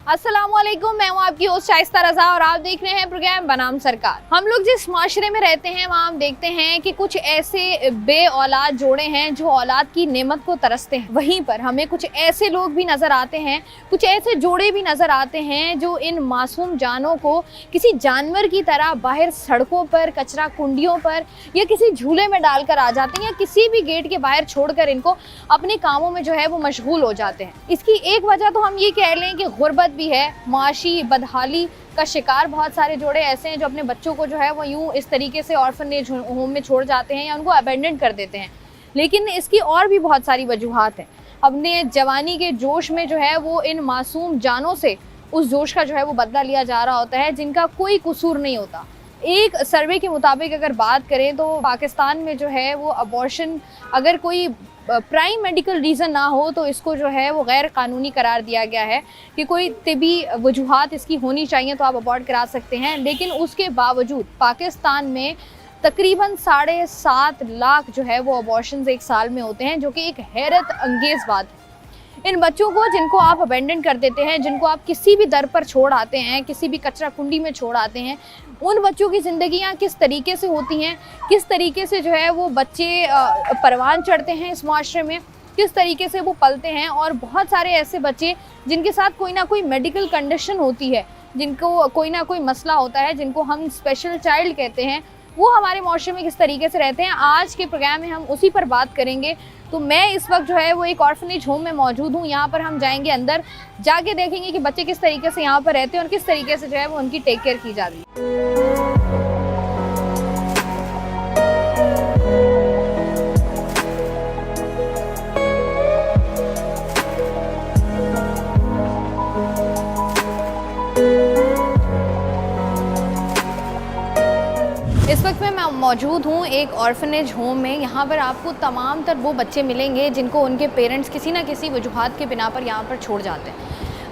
अस्सलामुअलैकुम, मैं हूँ आपकी होस्ट शाइस्ता रजा और आप देख रहे हैं प्रोग्राम बनाम सरकार। हम लोग जिस माशरे में रहते हैं वहाँ हम देखते हैं कि कुछ ऐसे बे औलाद जोड़े हैं जो औलाद की नेमत को तरसते हैं। वहीं पर हमें कुछ ऐसे लोग भी नज़र आते हैं, कुछ ऐसे जोड़े भी नज़र आते हैं जो इन मासूम जानों को किसी जानवर की तरह बाहर सड़कों पर, कचरा कुंडियों पर या किसी झूले में डालकर आ जाते हैं या किसी भी गेट के बाहर छोड़कर इनको अपने कामों में जो है वो मशगूल हो जाते हैं। इसकी एक वजह तो हम ये कह लें कि गुर्बत भी है, माशी बदहाली का शिकार बहुत सारे जोड़े ऐसे हैं जो अपने बच्चों को जो है वो यूं इस तरीके से ऑर्फनेज होम में छोड़ जाते हैं या उनको अबेंडन कर देते हैं। लेकिन इसकी और भी बहुत सारी वजूहात हैं। अपने जवानी के जोश में जो है वो इन मासूम जानों से उस जोश का जो है वो बदला लिया जा रहा होता है जिनका कोई कसूर नहीं होता। एक सर्वे के मुताबिक अगर बात करें तो पाकिस्तान में जो है वो अबॉर्शन अगर कोई प्राइम मेडिकल रीज़न ना हो तो इसको जो है वो गैर कानूनी करार दिया गया है कि कोई तिबी वजूहात इसकी होनी चाहिए तो आप अबॉर्ट करा सकते हैं। लेकिन उसके बावजूद पाकिस्तान में तकरीबन 7.5 लाख जो है वो अबॉर्शंस एक साल में होते हैं, जो कि एक हैरत अंगेज़ बात है। इन बच्चों को जिनको आप अबेंडन कर देते हैं, जिनको आप किसी भी दर पर छोड़ आते हैं, किसी भी कचरा कुंडी में छोड़ आते हैं, उन बच्चों की ज़िंदगियां किस तरीके से होती हैं, किस तरीके से जो है वो बच्चे परवान चढ़ते हैं इस माशरे में, किस तरीके से वो पलते हैं। और बहुत सारे ऐसे बच्चे जिनके साथ कोई ना कोई मेडिकल कंडीशन होती है, जिनको कोई ना कोई मसला होता है, जिनको हम स्पेशल चाइल्ड कहते हैं, वो हमारे माशरे में किस तरीके से रहते हैं। आज के प्रोग्राम में हम उसी पर बात करेंगे। तो मैं इस वक्त जो है वो एक ऑर्फनेज होम में मौजूद हूँ। यहाँ पर हम जाएंगे, अंदर जाके देखेंगे कि बच्चे किस तरीके से यहाँ पर रहते हैं और किस तरीके से जो है वो उनकी टेक केयर की जा रही है। इस वक्त मैं मौजूद हूँ एक ऑर्फनेज होम में। यहाँ पर आपको तमाम तर वो बच्चे मिलेंगे जिनको उनके पेरेंट्स किसी ना किसी वजूहात के बिना पर यहाँ पर छोड़ जाते हैं।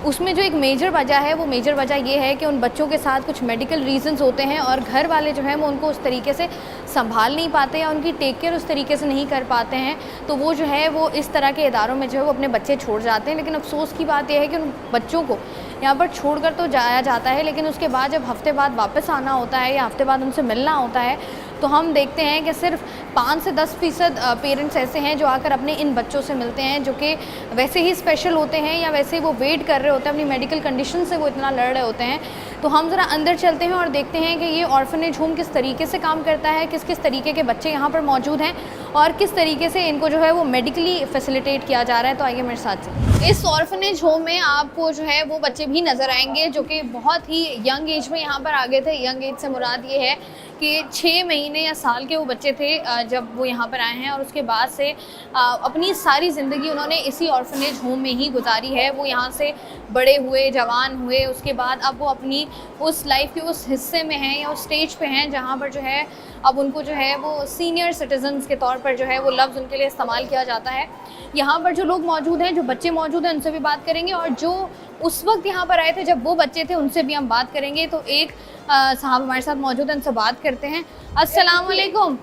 उसमें जो एक मेजर वजह है वो मेजर वजह ये है कि उन बच्चों के साथ कुछ मेडिकल रीजंस होते हैं और घर वाले जो हैं वो उनको उस तरीके से संभाल नहीं पाते या उनकी टेक केयर उस तरीके से नहीं कर पाते हैं, तो वो जो है वो इस तरह के इदारों में जो है वो अपने बच्चे छोड़ जाते हैं। लेकिन अफसोस की बात यह है कि उन बच्चों को यहाँ पर छोड़कर तो जाया जाता है, लेकिन उसके बाद जब हफ्ते बाद वापस आना होता है या हफ्ते बाद उनसे मिलना होता है तो हम देखते हैं कि सिर्फ 5 से 10% पेरेंट्स ऐसे हैं जो आकर अपने इन बच्चों से मिलते हैं, जो कि वैसे ही स्पेशल होते हैं या वैसे ही वो वेट कर रहे होते हैं, अपनी मेडिकल कंडीशन से वो इतना लड़ रहे होते हैं। तो हम ज़रा अंदर चलते हैं और देखते हैं कि ये ऑर्फनेज होम किस तरीके से काम करता है, किस किस तरीके के बच्चे यहाँ पर मौजूद हैं और किस तरीके से इनको जो है वो मेडिकली फैसिलिटेट किया जा रहा है। तो आइए मेरे साथ से। इस ऑर्फनेज होम में आपको जो है वो बच्चे भी नज़र आएंगे जो कि बहुत ही यंग एज में यहाँ पर आ गए थे। यंग एज से मुराद ये है कि 6 महीने या साल के वो बच्चे थे जब वो यहाँ पर आए हैं और उसके बाद से अपनी सारी ज़िंदगी उन्होंने इसी ऑर्फनेज होम में ही गुजारी है। वो यहाँ से बड़े हुए, जवान हुए, उसके बाद अब वो अपनी उस लाइफ के उस हिस्से में हैं या उस स्टेज पे हैं जहाँ पर जो है अब उनको जो है वो सीनियर सिटीजन्स के तौर पर जो है वो लफ्ज़ उनके लिए इस्तेमाल किया जाता है। यहाँ पर जो लोग मौजूद हैं, जो बच्चे मौजूद हैं, उनसे भी बात करेंगे और जो उस वक्त यहाँ पर आए थे जब वो बच्चे थे उनसे भी हम बात करेंगे। तो एक साहब हमारे साथ मौजूद हैं, उनसे बात करते हैं। अस्सलाम वालेकुम।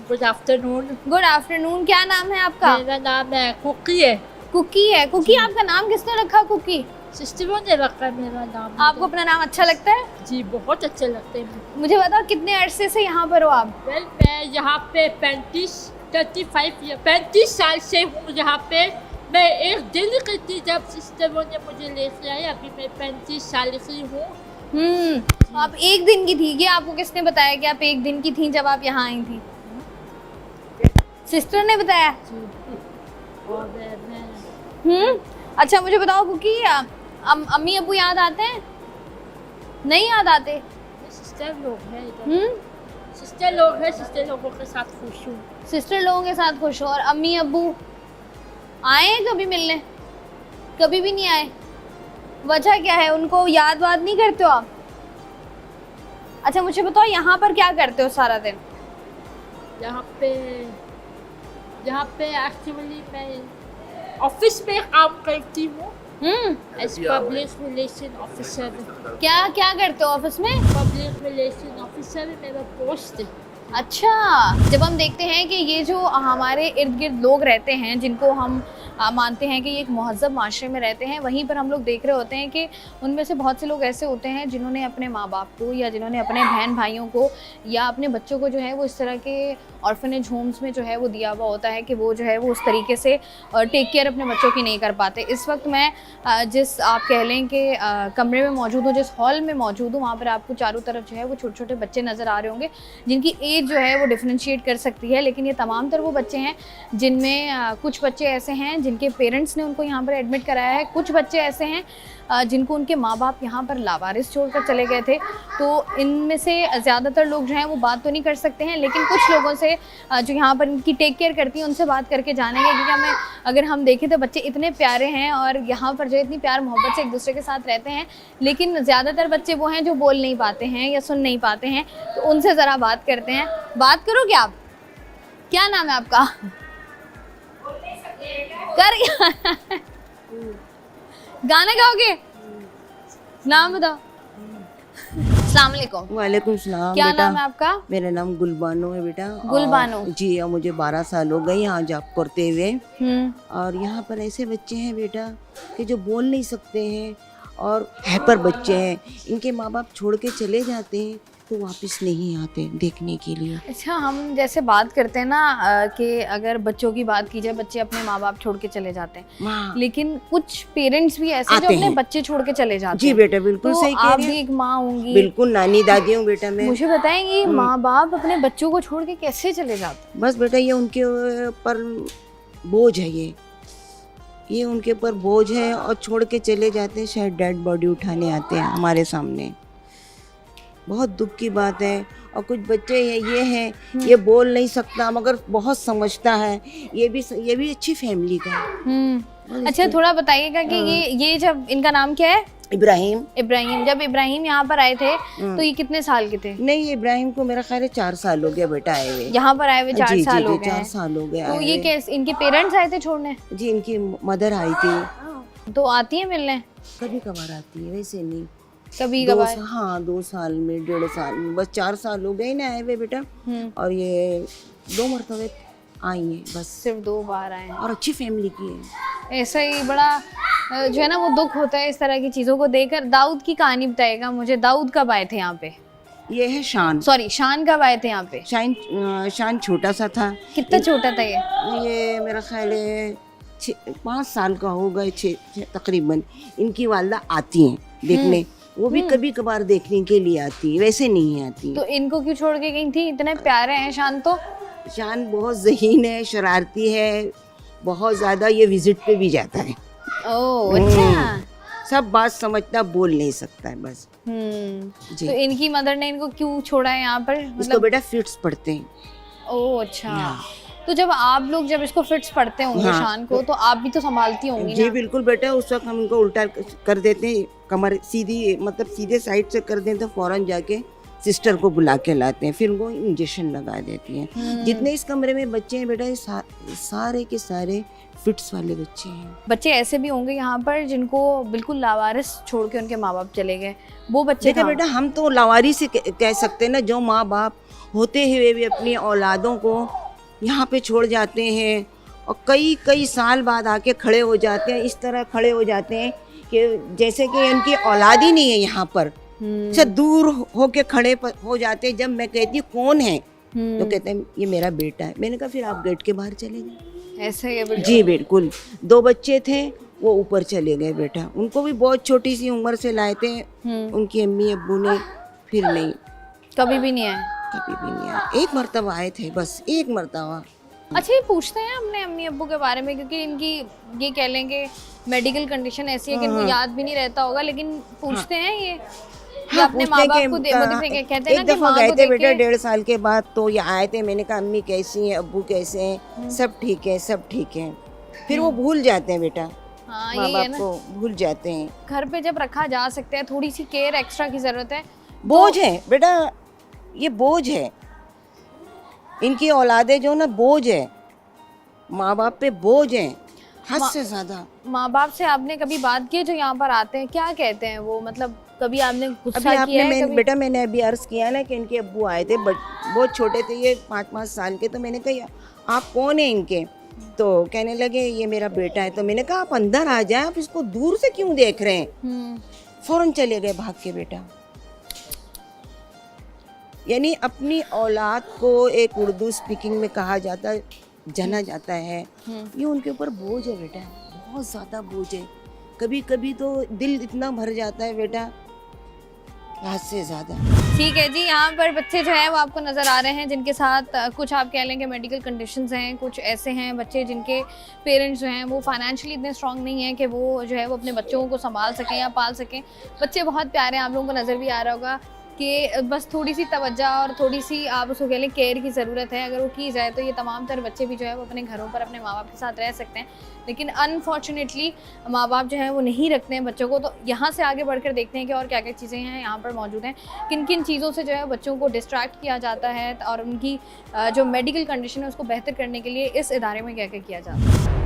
Good afternoon. Good afternoon. क्या नाम है आपका? मेरा नाम है कुकी है। कुकी है। कुकी, आपका नाम किसने रखा कुकी? सिस्टरों ने रखा है मेरा नाम। आपको अपना नाम अच्छा लगता है? जी बहुत अच्छे लगते हैं। मुझे बताओ कितने अरसे से यहाँ पर हो आप? वेल मैं यहाँ पे 35 साल से हूँ यहाँ पे। मैं एक दिन की थी जब सिस्टरों ने मुझे लेके आए, अभी मैं 35 साल की हूँ। आप एक दिन की थी? ये आपको किसने बताया कि आप एक दिन की थी जब आप यहाँ आई थी? सिस्टर ने बताया? और मैं अच्छा मुझे बताओ कुकी, अम्मी अबू याद आते हैं? नहीं याद आते? सिस्टर लोग हैं इधर। सिस्टर लोग हैं, सिस्टर लोगों के साथ खुश हूँ। सिस्टर लोगों के साथ खुश हो। और अम्मी अबू आए हैं कभी मिलने? कभी भी नहीं आए। वजह क्या है? उनको याद वाद नहीं करते हो आप? अच्छा मुझे बताओ यहाँ पर क्या करते हो सारा दिन? यहाँ पे एक्चुअली मैं ऑफिस में काम करती हूँ एज पब्लिक रिलेशन ऑफिसर। क्या क्या करते हो ऑफिस में? पब्लिक रिलेशन ऑफिसर मेरा पोस्ट है। अच्छा, जब हम देखते हैं कि ये जो हमारे इर्द गिर्द लोग रहते हैं जिनको हम मानते हैं कि ये एक महज़्ज़ब माशरे में रहते हैं, वहीं पर हम लोग देख रहे होते हैं कि उनमें से बहुत से लोग ऐसे होते हैं जिन्होंने अपने माँ बाप को या जिन्होंने अपने बहन भाइयों को या अपने बच्चों को जो है वो इस तरह के ऑर्फनेज होम्स में जो है वो दिया हुआ होता है कि वो जो है वो उस तरीके से टेक केयर अपने बच्चों की नहीं कर पाते। इस वक्त मैं जिस आप कह लें कि कमरे में मौजूद हूँ, जिस हॉल में मौजूद हूँ, वहाँ पर आपको चारों तरफ जो है वो छोटे छोटे बच्चे नज़र आ रहे होंगे जिनकी एज जो है वो डिफ्रेंशिएट कर सकती है, लेकिन ये तमाम तर वो बच्चे हैं जिनमें कुछ बच्चे ऐसे हैं जिनके पेरेंट्स ने उनको यहाँ पर एडमिट कराया है, कुछ बच्चे ऐसे हैं जिनको उनके माँ बाप यहाँ पर लावारिस छोड़कर चले गए थे। तो इनमें से ज़्यादातर लोग जो हैं वो बात तो नहीं कर सकते हैं, लेकिन कुछ लोगों से जो यहाँ पर इनकी टेक केयर करती हैं उनसे बात करके जानेंगे, क्योंकि अगर हम देखें तो बच्चे इतने प्यारे हैं और यहाँ पर जो इतनी प्यार मोहब्बत से एक दूसरे के साथ रहते हैं, लेकिन ज़्यादातर बच्चे वो हैं जो बोल नहीं पाते हैं या सुन नहीं पाते हैं। तो उनसे ज़रा बात करते हैं। बात करोगे आप? क्या नाम है आपका? कर गाना गाओगे? नाम बताओ। अस्सलाम वालेकुम। वालेकुम सलाम। क्या बेटा, नाम है आपका? मेरा नाम गुलबानो है बेटा। गुलबानो। जी, और मुझे 12 साल हो गए यहाँ जॉब करते हुए। और यहाँ पर ऐसे बच्चे हैं बेटा कि जो बोल नहीं सकते हैं और हैपर बच्चे हैं। इनके माँ बाप छोड़ के चले जाते हैं तो वापस नहीं आते देखने के लिए। अच्छा, हम जैसे बात करते हैं ना कि अगर बच्चों की बात की जाए, बच्चे अपने माँ बाप छोड़ के चले जाते हैं, लेकिन कुछ पेरेंट्स भी ऐसे जो अपने बच्चे छोड़ के चले जाते जी हैं। बेटा, बिल्कुल तो सही कह आप रही भी हैं। एक माँ होंगी। बिल्कुल, नानी दादी हूँ बेटा मैं। मुझे बताएंगे माँ बाप अपने बच्चों को छोड़ के कैसे चले जाते हैं? बस बेटा, ये उनके ऊपर बोझ है, ये उनके ऊपर बोझ है और छोड़ के चले जाते हैं। शायद डेड बॉडी उठाने आते हैं हमारे सामने। बहुत दुख की बात है। और कुछ बच्चे ये हैं, ये बोल नहीं सकता मगर बहुत समझता है। ये भी अच्छी फैमिली का है। अच्छा, थोड़ा बताइएगा कि ये जब इनका नाम क्या है? इब्राहिम। जब इब्राहिम यहाँ पर आए थे तो ये कितने साल के थे? नहीं, इब्राहिम को मेरा ख्याल है 4 साल हो गया बेटा आए हुए। यहाँ पर आए हुए 4 साल हो गए? 4 साल हो गए। तो ये कैसे, इनके पेरेंट्स आए थे छोड़ने? जी, इनकी मदर आई थी। तो आती है मिलने? कभी कभार आती है, वैसे नहीं। कभी कभार? हाँ, 2 साल में, 1.5 साल में। बस 4 साल हो गए ना आए हुए बेटा। और ये 2 मरतबे आई है बस। सिर्फ 2 बार आए हैं? और अच्छी फैमिली की है। ऐसा ही बड़ा जो है ना वो दुख होता है इस तरह की चीज़ों को देखकर। दाऊद की कहानी बताइएगा मुझे। दाऊद कब आए थे यहाँ पे? ये है शान। शान कब आए थे यहाँ पे? शान छोटा सा था। कितना छोटा था ये मेरा ख्याल है 5 साल का होगा, 6 तकरीबन। इनकी वालदा आती हैं देखने, वो भी कभी कभार देखने के लिए आती है, वैसे नहीं आती। तो इनको क्यों छोड़ के गई थी? इतने प्यारे हैं शान तो। शान बहुत ज़हीन है, शरारती है बहुत ज़्यादा। ये विजिट पे भी जाता है। ओह अच्छा। सब बात समझता, बोल नहीं सकता है बस। जी। तो इनकी मदर ने इनको क्यों छोड़ा है यहाँ पर? इसको बेटा फिट्स पड़ते हैं। ओह अच्छा। तो जब आप लोग जब इसको फिट्स पड़ते होंगे शान को, तो आप भी तो संभालती होंगी जी ना? बिल्कुल बेटा, उस वक्त हम इनको उल्टा कर देते हैं, कमर सीधी मतलब सीधे साइड से कर देते हैं, फौरन जाके सिस्टर को बुला के लाते हैं, फिर वो इंजेक्शन लगा देती हैं। जितने इस कमरे में बच्चे हैं बेटा, ये सारे के सारे फिट्स वाले बच्चे हैं। बच्चे ऐसे भी होंगे यहाँ पर जिनको बिल्कुल लावारिस छोड़ के उनके माँ बाप चले गए, वो बच्चे देखा बेटा, हम तो लावारिस से कह सकते हैं ना, जो माँ बाप होते हुए भी अपनी औलादों को यहाँ पे छोड़ जाते हैं और कई साल बाद आके खड़े हो जाते हैं। इस तरह खड़े हो जाते हैं कि जैसे कि उनकी औलाद ही नहीं है यहाँ पर। अच्छा, दूर होके खड़े हो जाते हैं। जब मैं कहती हूँ कौन है, तो कहते हैं ये मेरा बेटा है। मैंने कहा फिर आप गेट के बाहर चले गए? ऐसे है? जी बिल्कुल। 2 बच्चे थे, वो ऊपर चले गए बेटा। उनको भी बहुत छोटी सी उम्र से लाए थे उनकी अम्मी अब्बू ने, फिर नहीं, कभी भी नहीं आए? कभी भी नहीं आए। 1 मरतबा आए थे बस, 1 मरतबा। अच्छा, ये पूछते हैं अपने अम्मी अब्बू के बारे में, क्योंकि इनकी ये कह लेंगे मेडिकल कंडीशन ऐसी है कि इनको याद भी नहीं रहता होगा, लेकिन पूछते हैं ये अपने माँ बाप को कहते हैं ना कि माँ को गए थे बेटा 1.5 साल के बाद, तो ये आए थे। मैंने कहा अम्मी कैसी हैं, अब्बू कैसे हैं? सब ठीक है, सब ठीक है। फिर वो भूल जाते हैं बेटा, माँ बाप को भूल जाते हैं। घर पे जब रखा जा सकता है, थोड़ी सी केयर एक्स्ट्रा की जरूरत है। बोझ है बेटा, ये बोझ है। इनकी औलादें जो ना बोझ है, माँ बाप पे बोझ है, हद से ज्यादा। माँ बाप से आपने कभी बात की जो यहाँ पर आते हैं, क्या कहते हैं वो? मतलब कभी आपने गुस्सा किया है? बेटा मैंने अभी अर्ज किया ना कि इनके अब्बू आए थे, बहुत छोटे थे ये, 5-5 साल के। तो मैंने कहा आप कौन है इनके? तो कहने लगे ये मेरा बेटा है। तो मैंने कहा आप अंदर आ जाए, आप इसको दूर से क्यों देख रहे हैं। फौरन चले गए भाग के बेटा। यानी अपनी औलाद को एक उर्दू स्पीकिंग में कहा जाता है, जना जाता है, ये उनके ऊपर बोझ है बेटा, बहुत ज़्यादा बोझ है। कभी कभी तो दिल इतना भर जाता है बेटा, हद से ज़्यादा। ठीक है जी, यहाँ पर बच्चे जो हैं वो आपको नज़र आ रहे हैं जिनके साथ कुछ आप कह लें कि मेडिकल कंडीशंस हैं, कुछ ऐसे हैं बच्चे जिनके पेरेंट्स जो हैं वो फाइनेंशियली इतने स्ट्रांग नहीं हैं कि वो जो है वो अपने बच्चों को संभाल सकें या पाल सकें। बच्चे बहुत प्यारे हैं, आप लोगों को नज़र भी आ रहा होगा कि बस थोड़ी सी तवज्जो और थोड़ी सी आप उसको कह लें केयर की ज़रूरत है। अगर वो की जाए तो ये तमाम तर बच्चे भी जो है वो अपने घरों पर अपने माँ बाप के साथ रह सकते हैं, लेकिन अनफॉर्चुनेटली माँ बाप जो है वो नहीं रखते हैं बच्चों को। तो यहाँ से आगे बढ़कर देखते हैं कि और क्या क्या चीज़ें हैं यहाँ पर मौजूद हैं, किन किन चीज़ों से जो है बच्चों को डिस्ट्रैक्ट किया जाता है और उनकी जो मेडिकल कंडीशन है उसको बेहतर करने के लिए इस इदारे में क्या क्या किया जाता है।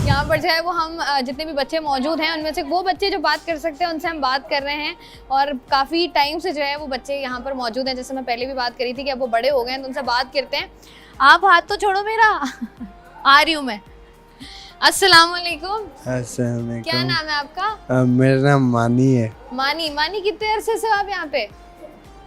यहाँ पर जो है वो हम जितने भी बच्चे मौजूद हैं उनमें से वो बच्चे जो बात कर सकते हैं उनसे हम बात कर रहे हैं, और काफ़ी टाइम से जो है वो बच्चे यहाँ पर मौजूद हैं। जैसे मैं पहले भी बात करी थी कि अब वो बड़े हो गए हैं तो उनसे बात करते हैं। आप हाथ तो छोड़ो मेरा आ रही हूँ मैं। अस्सलाम वालेकुम। क्या नाम है आपका? मेरा नाम मानी है। मानी। मानी कितने अरसे से आप यहाँ पे?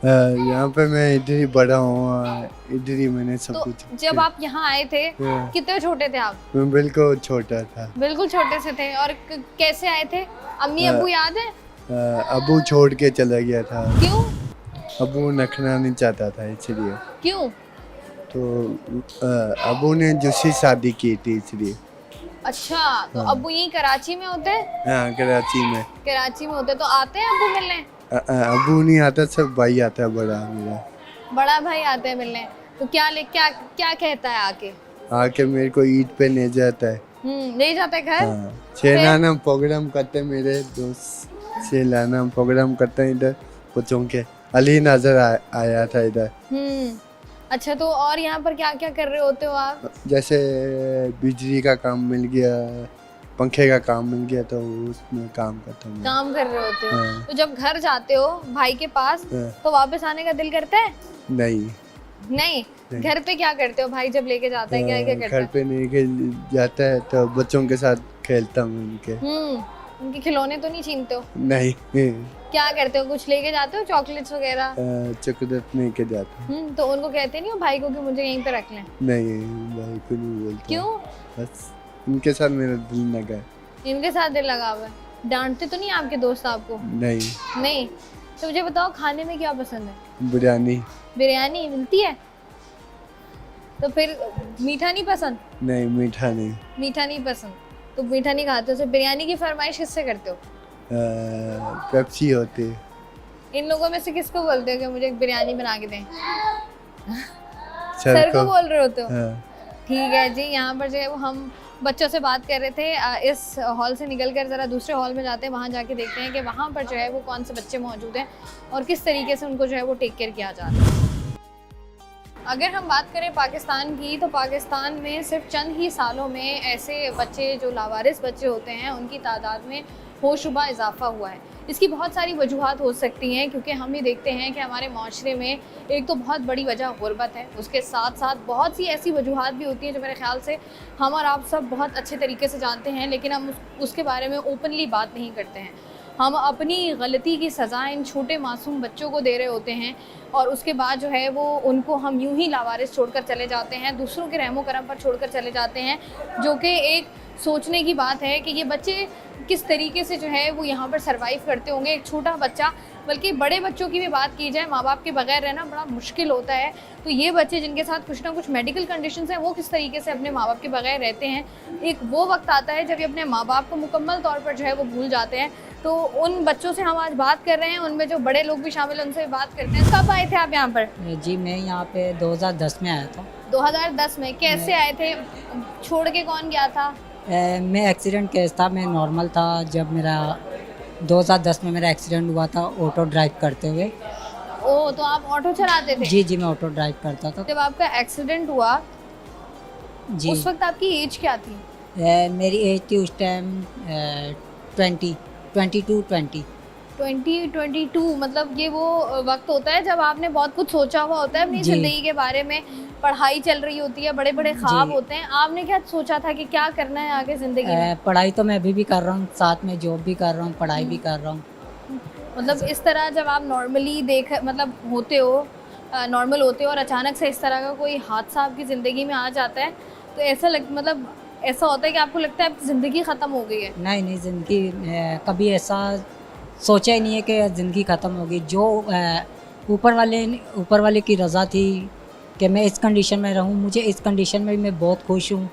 यहाँ पे मैं इधर ही बड़ा हूँ, इधर ही मैंने सब तो कुछ। जब आप यहाँ आए थे कितने छोटे थे आप? मैं बिल्कुल छोटा था। बिल्कुल छोटे से थे। और कैसे आए थे? अम्मी अब्बू याद है? अबू छोड़ के चला गया था। क्यों? अबू नखना नहीं चाहता था इसलिए। क्यों? तो अबू ने दूसरी शादी की थी इसलिए। अच्छा, तो अब्बू यहीं कराची में होते हैं? हाँ, कराची में। कराची में होते, तो आते हैं अब्बू मिलने? अबू नहीं आता, सब भाई आता है, बड़ा मेरा बड़ा भाई आते हैं मिलने। तो क्या क्या कहता है आके मेरे को ईद पे ले जाता है। ले जाता है घर? हाँ, शेलाना प्रोग्राम करते हैं, मेरे दोस्त शेलाना प्रोग्राम करते हैं इधर बच्चों के। अली नजर आया था इधर। अच्छा, तो और यहाँ पर क्या क्या कर रहे होते हो आप? जैसे बिजली का काम मिल गया, पंखे का काम मिल गया तो उसमें काम करता हूँ। काम कर रहे होते हो। हाँ। तो जब घर जाते हो भाई के पास तो वापस आने का दिल करता है? नहीं। घर पे क्या करते हो? भाई जब लेके जाता है क्या क्या करते घर पे लेके जाता है तो बच्चों के साथ खेलता हूँ उनके। उनके खिलौने तो नहीं छीनते हो? नहीं। क्या करते हो? कुछ लेके जाते हो, चॉकलेट्स वगैरह? चॉकलेट लेके जाता हूँ। तो उनको कहते नहीं हो भाई को कि मुझे यहीं पे रख लें? नहीं, भाई को नहीं बोलता। क्यों? बस इनके साथ मेरा दिल लगा है। इनके साथ दिल लगा हुआ है। डांटते तो नहीं आपके दोस्त आपको? नहीं। तो मुझे बताओ खाने में क्या पसंद है? बिरयानी मिलती है? तो फिर मीठा नहीं पसंद? नहीं, मीठा नहीं पसंद। तो मीठा नहीं खाते हो, तो बिरयानी की फरमाइश किससे करते हो? पेप्सी होती है। इन लोगों में से किसको बोलते हो कि मुझे बिरयानी बना के दें? सर को बोल रहे होते हो? ठीक है जी। यहाँ पर जो है वो हम बच्चों से बात कर रहे थे। इस हॉल से निकलकर ज़रा दूसरे हॉल में जाते हैं, वहाँ जाके देखते हैं कि वहाँ पर जो है वो कौन से बच्चे मौजूद हैं और किस तरीके से उनको जो है वो टेक केयर किया जा रहा है। अगर हम बात करें पाकिस्तान की, तो पाकिस्तान में सिर्फ चंद ही सालों में ऐसे बच्चे जो लावारिस बच्चे होते हैं उनकी तादाद में होशरुबा इजाफा हुआ है। इसकी बहुत सारी वजूहात हो सकती हैं, क्योंकि हम ये देखते हैं कि हमारे माशरे में एक तो बहुत बड़ी वजह गुर्बत है, उसके साथ साथ बहुत सी ऐसी वजूहात भी होती हैं जो मेरे ख्याल से हम और आप सब बहुत अच्छे तरीके से जानते हैं, लेकिन हम उसके बारे में ओपनली बात नहीं करते हैं। हम अपनी गलती की सज़ा इन छोटे मासूम बच्चों को दे रहे होते हैं और उसके बाद जो है वो उनको हम यूं ही लावारिस छोड़कर चले जाते हैं, दूसरों के रहमो करम पर छोड़कर चले जाते हैं, जो कि एक सोचने की बात है कि ये बच्चे किस तरीके से जो है वो यहाँ पर सर्वाइव करते होंगे। एक छोटा बच्चा, बल्कि बड़े बच्चों की भी बात की जाए, माँ बाप के बगैर रहना बड़ा मुश्किल होता है। तो ये बच्चे जिनके साथ कुछ ना कुछ मेडिकल कंडीशंस हैं, वो किस तरीके से अपने माँ बाप के बगैर रहते हैं। एक वो वक्त आता है जब ये अपने माँ बाप को मुकम्मल तौर पर जो है वो भूल जाते हैं। तो उन बच्चों से हम आज बात कर रहे हैं, उनमें जो बड़े लोग भी शामिल हैं उनसे बात करते हैं। कब आए थे आप यहाँ पर? जी, मैं यहाँ पे 2010 में आया था। 2010 में? कैसे आए थे? छोड़ के कौन गया था? मैं एक्सीडेंट केस था, मैं नॉर्मल था जब मेरा 2010 में मेरा एक्सीडेंट हुआ था ऑटो ड्राइव करते हुए। ओह, तो आप ऑटो चलाते थे? जी, मैं ऑटो ड्राइव करता था। जब आपका एक्सीडेंट हुआ जी, उस वक्त आपकी एज क्या थी? मेरी एज थी उस टाइम 22-20। 2022 मतलब ये वो वक्त होता है जब आपने बहुत कुछ सोचा हुआ होता है अपनी जी। ज़िंदगी के बारे में, पढ़ाई चल रही होती है, बड़े बड़े ख्वाब जी। होते हैं। आपने क्या सोचा था कि क्या करना है आगे ज़िंदगी में? पढ़ाई तो मैं अभी भी कर रहा हूँ, साथ में जॉब भी कर रहा हूँ, पढ़ाई भी कर रहा हूँ। मतलब इस तरह जब आप नॉर्मली मतलब होते हो, नॉर्मल होते हो और अचानक से इस तरह का कोई हादसा आपकी ज़िंदगी में आ जाता है तो मतलब ऐसा होता है कि आपको लगता है आपकी ज़िंदगी ख़त्म हो गई है? नहीं नहीं, ज़िंदगी कभी ऐसा सोचा ही नहीं है कि ज़िंदगी ख़त्म होगी। जो ऊपर वाले की रज़ा थी कि मैं इस कंडीशन में रहूँ, मुझे इस कंडीशन में भी मैं बहुत खुश हूँ।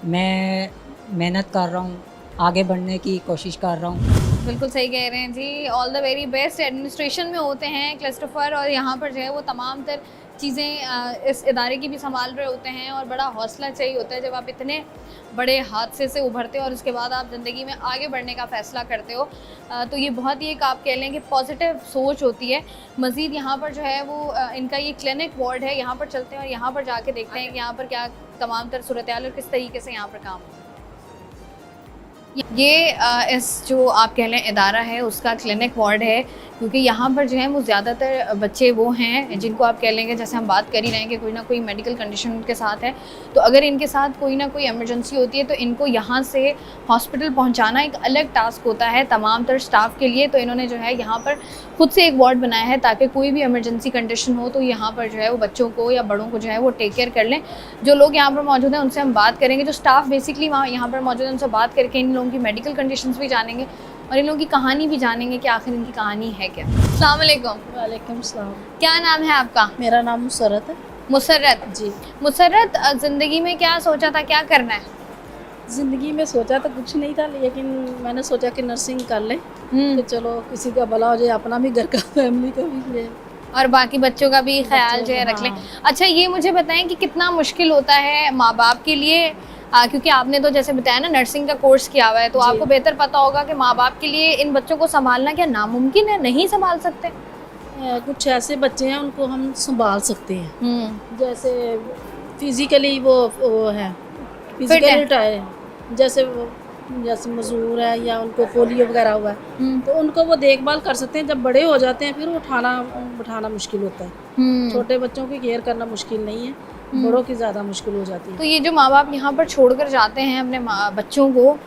मैं मेहनत कर रहा हूँ, आगे बढ़ने की कोशिश कर रहा हूँ। बिल्कुल सही कह रहे हैं जी। All the very best. Administration में होते हैं क्लस्टरफर और यहाँ पर जो है वो तमाम तर चीज़ें इस इदारे की भी संभाल रहे होते हैं और बड़ा हौसला चाहिए होता है जब आप इतने बड़े हादसे से उभरते हो और उसके बाद आप ज़िंदगी में आगे बढ़ने का फ़ैसला करते हो। तो ये बहुत ही एक आप कह लें कि पॉजिटिव सोच होती है। मज़ीद यहाँ पर जो है वो इनका ये क्लिनिक वार्ड है, यहाँ पर चलते हैं और यहाँ पर जाके देखते हैं कि यहाँ पर क्या तमाम तर सूरत हाल और किस तरीके से यहाँ पर काम होता है। ये इस जो आप कह लें इदारा है उसका क्लिनिक वार्ड है, क्योंकि यहाँ पर जो है वो ज़्यादातर बच्चे वो हैं जिनको आप कह लेंगे, जैसे हम बात कर ही रहे हैं कि कोई ना कोई मेडिकल कंडीशन उनके साथ है, तो अगर इनके साथ कोई ना कोई इमरजेंसी होती है तो इनको यहाँ से हॉस्पिटल पहुँचाना एक अलग टास्क होता है तमाम तर स्टाफ के लिए। तो इन्होंने जो है यहाँ पर खुद से एक वार्ड बनाया है ताकि कोई भी इमरजेंसी कंडीशन हो तो यहाँ पर जो है वो बच्चों को या बड़ों को जो है वो टेक केयर कर लें। जो लोग यहाँ पर मौजूद हैं उनसे हम बात करेंगे, जो स्टाफ बेसिकली वहाँ यहाँ पर मौजूद है उनसे बात करके इन लोगों की मेडिकल कंडीशंस भी जानेंगे और इन लोगों की कहानी भी जानेंगे कि आखिर इनकी कहानी है क्या। अस्सलाम वालेकुम। वालेकुम सलाम। क्या नाम है आपका? मेरा नाम मुसरत है मुसर्रत जी। मुसर्रत, ज़िंदगी में क्या सोचा था, क्या करना है? ज़िंदगी में सोचा तो कुछ नहीं था, लेकिन मैंने सोचा कि नर्सिंग कर लें कि चलो किसी का भला हो जाए, अपना भी घर का फैमिली का भी है और बाकी बच्चों का भी ख्याल जो है रख लें। हाँ। अच्छा ये मुझे बताएं कि कितना मुश्किल होता है माँ बाप के लिए, क्योंकि आपने तो जैसे बताया ना नर्सिंग का कोर्स किया हुआ है तो जी। आपको बेहतर पता होगा कि माँ बाप के लिए इन बच्चों को संभालना क्या नामुमकिन है, नहीं संभाल सकते? कुछ ऐसे बच्चे हैं उनको हम संभाल सकते हैं, जैसे फिजिकली वो है, फिजिकल जैसे मजदूर है या उनको पोलियो वगैरह हुआ है तो उनको वो देखभाल कर सकते हैं। जब बड़े हो जाते हैं फिर उठाना बैठाना मुश्किल होता है। छोटे बच्चों की केयर करना मुश्किल नहीं है, बड़ों की ज़्यादा मुश्किल हो जाती है। तो ये जो माँ बाप यहाँ पर छोड़कर जाते हैं अपने बच्चों को,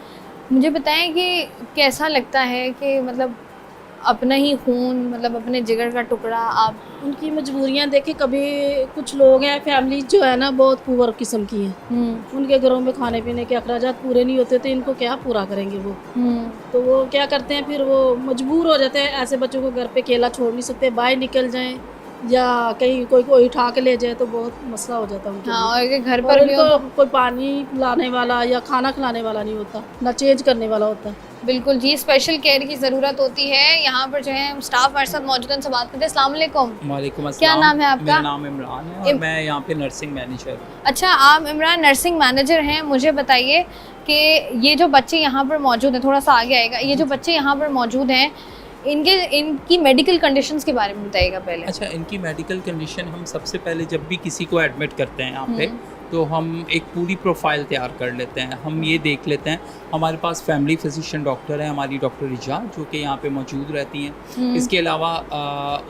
मुझे बताएं कि कैसा लगता है कि मतलब अपना ही खून, मतलब अपने जिगर का टुकड़ा आप उनकी मजबूरियां देखे। कभी कुछ लोग हैं फैमिली जो है ना बहुत पुअर किस्म की है, उनके घरों में खाने पीने के अखराजात पूरे नहीं होते तो इनको क्या पूरा करेंगे वो। तो वो क्या करते हैं फिर वो मजबूर हो जाते हैं। ऐसे बच्चों को घर पे अकेला छोड़ नहीं सकते, बाहर निकल जाएं या कहीं कोई उठा के ले जाए तो बहुत मसला हो जाता है उनके हाँ, लिए। और घर और पर भी हो इनको तो कोई पानी लाने वाला या खाना खिलाने वाला नहीं होता, ना चेंज करने वाला होता। बिल्कुल जी, स्पेशल केयर की ज़रूरत होती है। यहाँ पर जो है स्टाफ हमारे साथ मौजूद है, उनसे बात करते हैं। अस्सलाम वालेकुम। वालेकुम अस्सलाम। क्या नाम है आपका? मेरा नाम इमरान है और मैं यहाँ पे नर्सिंग मैनेजर हूँ। अच्छा, आप इमरान नर्सिंग मैनेजर हैं। मुझे बताइए कि ये जो बच्चे यहाँ पर मौजूद हैं, थोड़ा सा आगे आएगा, ये जो बच्चे यहाँ पर मौजूद हैं इनकी मेडिकल कंडीशंस के बारे में बताइएगा पहले। अच्छा, इनकी मेडिकल कंडीशन हम सबसे पहले जब भी किसी को एडमिट करते हैं यहाँ पे तो हम एक पूरी प्रोफाइल तैयार कर लेते हैं। हम ये देख लेते हैं, हमारे पास फैमिली फिजिशियन डॉक्टर है हमारी डॉक्टर रिजा जो कि यहाँ पे मौजूद रहती हैं। इसके अलावा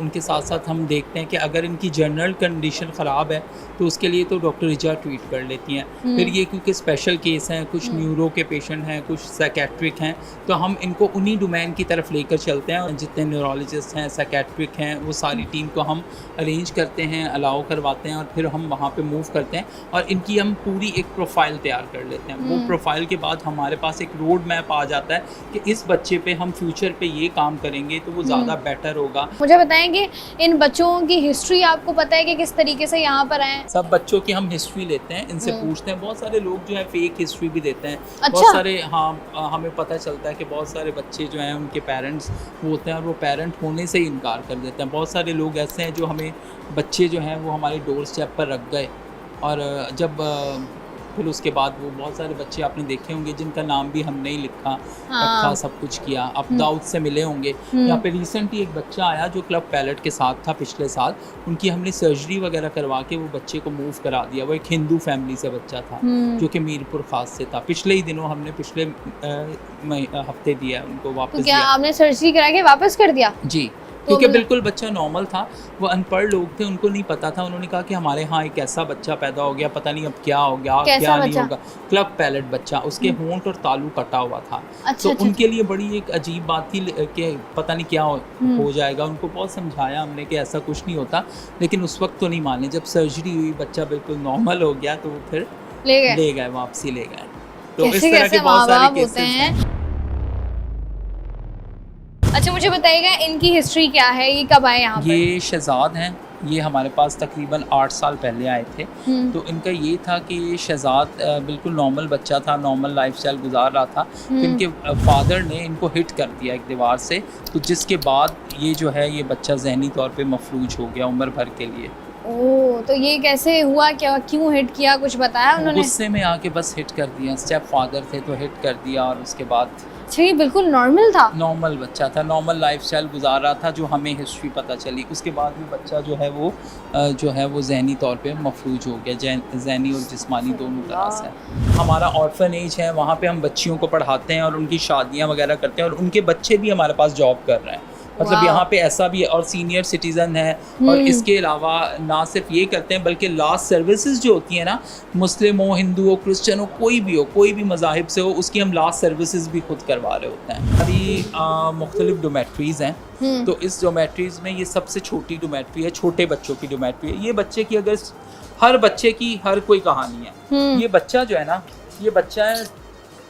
उनके साथ साथ हम देखते हैं कि अगर इनकी जनरल कंडीशन ख़राब है तो उसके लिए तो डॉक्टर रिजा ट्रीट कर लेती हैं। फिर ये क्योंकि स्पेशल केस हैं, कुछ न्यूरो के पेशेंट हैं, कुछ साइकेट्रिक हैं, तो हम इनको उन्हीं डोमेन की तरफ लेकर चलते हैं। जितने न्यूरोलॉजिस्ट हैं, साइकेट्रिक हैं, वो सारी टीम को हम अरेंज करते हैं, अलाउ करवाते हैं और फिर हम वहाँ पे मूव करते हैं और इनकी हम पूरी एक प्रोफाइल तैयार कर लेते हैं। वो प्रोफाइल के बाद हमारे पास एक रोड मैप आ जाता है कि इस बच्चे पे हम फ्यूचर पे ये काम करेंगे तो वो ज़्यादा बेटर होगा। मुझे बताएंगे इन बच्चों की हिस्ट्री आपको पता है कि किस तरीके से यहाँ पर आए? सब बच्चों की हम हिस्ट्री लेते हैं, इनसे पूछते हैं। बहुत सारे लोग जो है फेक हिस्ट्री भी देते हैं। अच्छा? बहुत सारे हमें पता चलता है कि बहुत सारे बच्चे जो हैं उनके पेरेंट्स होते हैं और वो पेरेंट होने से ही इनकार कर देते हैं। बहुत सारे लोग ऐसे हैं जो हमें बच्चे जो हैं वो हमारे डोर स्टेप पर रख गए और जब फिर उसके बाद वो बहुत सारे बच्चे आपने देखे होंगे जिनका नाम भी हमने ही लिखा हाँ। रखा, सब कुछ किया। अब दाऊद से मिले होंगे। यहाँ पे रिसेंटली एक बच्चा आया जो क्लब पैलेट के साथ था पिछले साल, उनकी हमने सर्जरी वगैरह करवा के वो बच्चे को मूव करा दिया। वो एक हिंदू फैमिली से बच्चा था जो कि मीरपुर खास से था। पिछले ही दिनों हमने पिछले हफ्ते दिया उनको वापस तो क्या दिया। आपने सर्जरी करा के वापस कर दिया? जी, तो क्योंकि मतलब- बिल्कुल बच्चा नॉर्मल था। वो अनपढ़ लोग थे, उनको नहीं पता था। उन्होंने कहा कि हमारे यहाँ एक ऐसा बच्चा पैदा हो गया, पता नहीं अब क्या हो गया, कैसा क्या नहीं बच्चा? होगा। क्लब पैलेट बच्चा, उसके होंठ और तालू कटा हुआ था। अच्छा, तो अच्छा, उनके लिए बड़ी एक अजीब बात थी कि पता नहीं क्या हो जाएगा। उनको बहुत समझाया हमने कि ऐसा कुछ नहीं होता, लेकिन उस वक्त तो नहीं माने। जब सर्जरी हुई, बच्चा बिल्कुल नॉर्मल हो गया, तो वो फिर ले गए वापसी ले गए। तो इस कैसे तरह कैसे के बहुत माँ सारे बाप केसेस होते हैं। हैं। अच्छा, मुझे बताइएगा इनकी हिस्ट्री क्या है, ये कब आए यहाँ पर? ये शहजाद हैं। ये हमारे पास तकरीबन 8 साल पहले आए थे। तो इनका ये था कि ये शहजाद बिल्कुल नॉर्मल बच्चा था, नॉर्मल लाइफस्टाइल गुजार रहा था। तो इनके फादर ने इनको हिट कर दिया एक दीवार से, तो जिसके बाद ये जो है ये बच्चा जहनी तौर पे मफलूज हो गया उम्र भर के लिए। ओह, तो ये कैसे हुआ, क्या क्यों हिट किया, कुछ बताया उन्होंने? गुस्से में आके बस हिट कर दिया। स्टेप फादर थे तो हिट कर दिया, और उसके बाद अच्छा, ये बिल्कुल नॉर्मल था? नॉर्मल बच्चा था, नॉर्मल लाइफस्टाइल गुजार रहा था, जो हमें हिस्ट्री पता चली। उसके बाद भी बच्चा जो है वो जहनी तौर पे मफलूज हो गया, जहनी और जिस्मानी दोनों तरह से। हमारा ऑर्फनेज है, वहाँ पे हम बच्चियों को पढ़ाते हैं और उनकी शादियाँ वगैरह करते हैं, और उनके बच्चे भी हमारे पास जॉब कर रहे हैं। मतलब वाह। यहाँ पे ऐसा भी है, और सीनियर सिटीज़न है। और इसके अलावा ना सिर्फ ये करते हैं, बल्कि लास्ट सर्विसेज जो होती है ना, मुस्लिम हो, हिंदू हो, क्रिश्चियन हो, कोई भी हो, कोई भी मज़ाहिब से हो, उसकी हम लास्ट सर्विसेज भी खुद करवा रहे होते हैं। हमारी मुख्तलिफ डोमेट्रीज़ हैं। तो इस डोमेट्रीज़ में ये सबसे छोटी डोमेट्री है, छोटे बच्चों की डोमेट्री है। ये बच्चे की अगर हर बच्चे की हर कोई कहानी है। ये बच्चा जो है ना, ये बच्चा है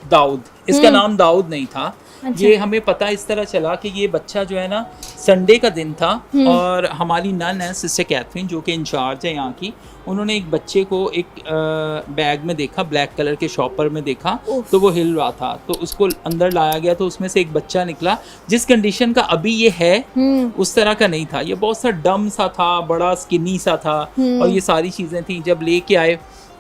दाऊद। इसका नाम दाऊद नहीं था। अच्छा। ये हमें पता इस तरह चला कि ये बच्चा जो है ना, संडे का दिन था, और हमारी नन है सिस्टर कैथरीन जो कि इंचार्ज है यहाँ की, उन्होंने एक बच्चे को एक बैग में देखा, ब्लैक कलर के शॉपर में देखा, तो वो हिल रहा था, तो उसको अंदर लाया गया, तो उसमें से एक बच्चा निकला जिस कंडीशन का अभी ये है उस तरह का नहीं था। ये बहुत सा डम सा था, बड़ा स्किनी सा था, और ये सारी चीज़ें थी। जब लेके आए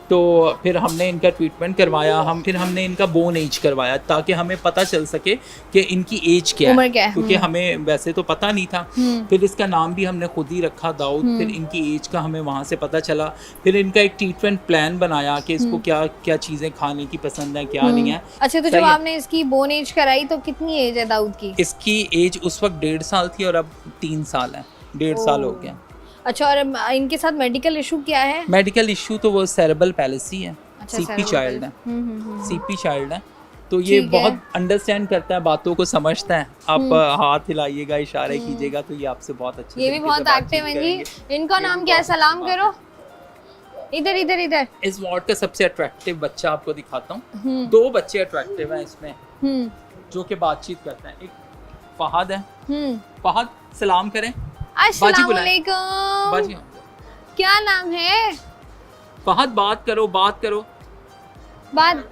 तो फिर हमने इनका ट्रीटमेंट करवाया, फिर हमने इनका बोन एज करवाया, ताकि हमें पता चल सके कि इनकी एज क्या उम्र है, क्या है। क्योंकि हमें वैसे तो पता नहीं था। फिर इसका नाम भी हमने खुद ही रखा दाऊद। फिर इनकी एज का हमें वहाँ से पता चला। फिर इनका एक ट्रीटमेंट प्लान बनाया कि इसको क्या क्या चीज़ें खाने की पसंद है, क्या नहीं है। अच्छा, तो सही जब है। आपने इसकी बोन एज कराई तो कितनी एज है दाऊद की? इसकी एज उस वक्त 1.5 साल थी, और अब 3 साल है, 1.5 साल हो गया। अच्छा, और इनके साथ मेडिकल इशू क्या है? मेडिकल इशू तो वो सेरेब्रल पैलिसी है। अच्छा, सीपी cerebral चाइल्ड है। सीपी चाइल्ड है, तो ये ठीक है। बहुत अंडरस्टैंड करता है, बातों को समझता है। आप हाथ हिलाइएगा, इशारे कीजिएगा, तो ये आपसे बहुत अच्छे ये भी तरीके बहुत से बातचीत एक्टिव है करेंगे। जी। इनका नाम क्या है? सलाम करो। इधर इधर इधर। इस वार्ड का सबसे अट्रैक्टिव बच्चा आपको दिखाता हूँ। 2 बच्चे अट्रैक्टिव हैं इसमें जो कि बातचीत करते हैं। एक फहद है। फहद, सलाम करें। अस्सलाम बुलाएं। वालेकुम। बाजी, क्या नाम है? फहद बात करो, बात करो। बात।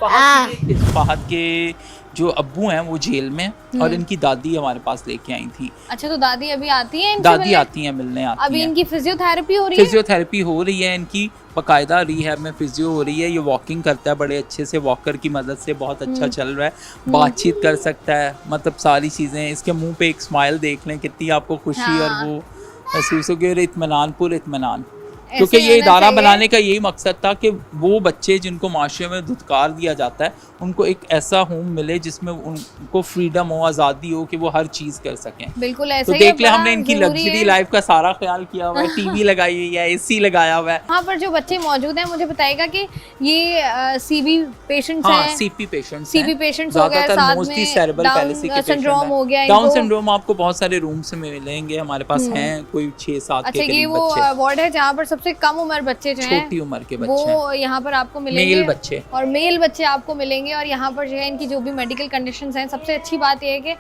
फहद के जो अब्बू हैं वो जेल में, और इनकी दादी हमारे पास लेके आई थी। अच्छा, तो दादी अभी आती है इनसे दादी मिलने? आती हैं, मिलने आती अभी हैं। इनकी फिजियोथेरेपी हो रही है? फिजियोथेरेपी हो रही है इनकी, बाकायदा रिहैब में फिजियो हो रही है। ये वॉकिंग करता है बड़े अच्छे से, वॉकर की मदद से बहुत अच्छा चल रहा है। बातचीत कर सकता है, मतलब सारी चीज़ें। इसके मुंह पे एक स्माइल देख लें, कितनी आपको खुशी हाँ। और वो महसूस होगी, और इत्मीनान, पुर इत्मीनान। ऐसे क्योंकि ये होना इदारा चाहिए। बनाने का यही मकसद था कि वो बच्चे जिनको माशरे में धुतकार दिया जाता है, उनको एक ऐसा होम मिले जिसमें उनको फ्रीडम हो, आज़ादी हो, कि वो हर चीज़ कर सकें। बिल्कुल ऐसा तो ही देख ले, बड़ा हमने इनकी जरूरी लग्जरी है। लाइफ का सारा ख्याल किया हुआ है। टीवी लगाई हुई है, एसी लगाया हुआ है। यहाँ पर जो बच्चे मौजूद हैं, मुझे बताएगा कि ये सीबी पेशेंट्स हाँ, हैं? सीपी पेशेंट्स CP पेशेंट्स हो गए, साथ मोस्टली में सेरेब्रल डाउन पैलिसी के सिंड्रोम हो गया डाउन इनको। सिंड्रोम आपको बहुत सारे रूम्स में मिलेंगे, हमारे पास हैं कोई 6-7 अच्छा, के ये करीब वो बच्चे। वार्ड है जहाँ पर सबसे कम उम्र बच्चे जो हैं छोटी उम्र के बच्चे हैं, वो यहाँ पर आपको मिलेंगे। मेल बच्चे। और मेल बच्चे आपको मिलेंगे। और यहाँ पर जो है इनकी जो भी मेडिकल कंडीशंस हैं, सबसे अच्छी बात यह है कि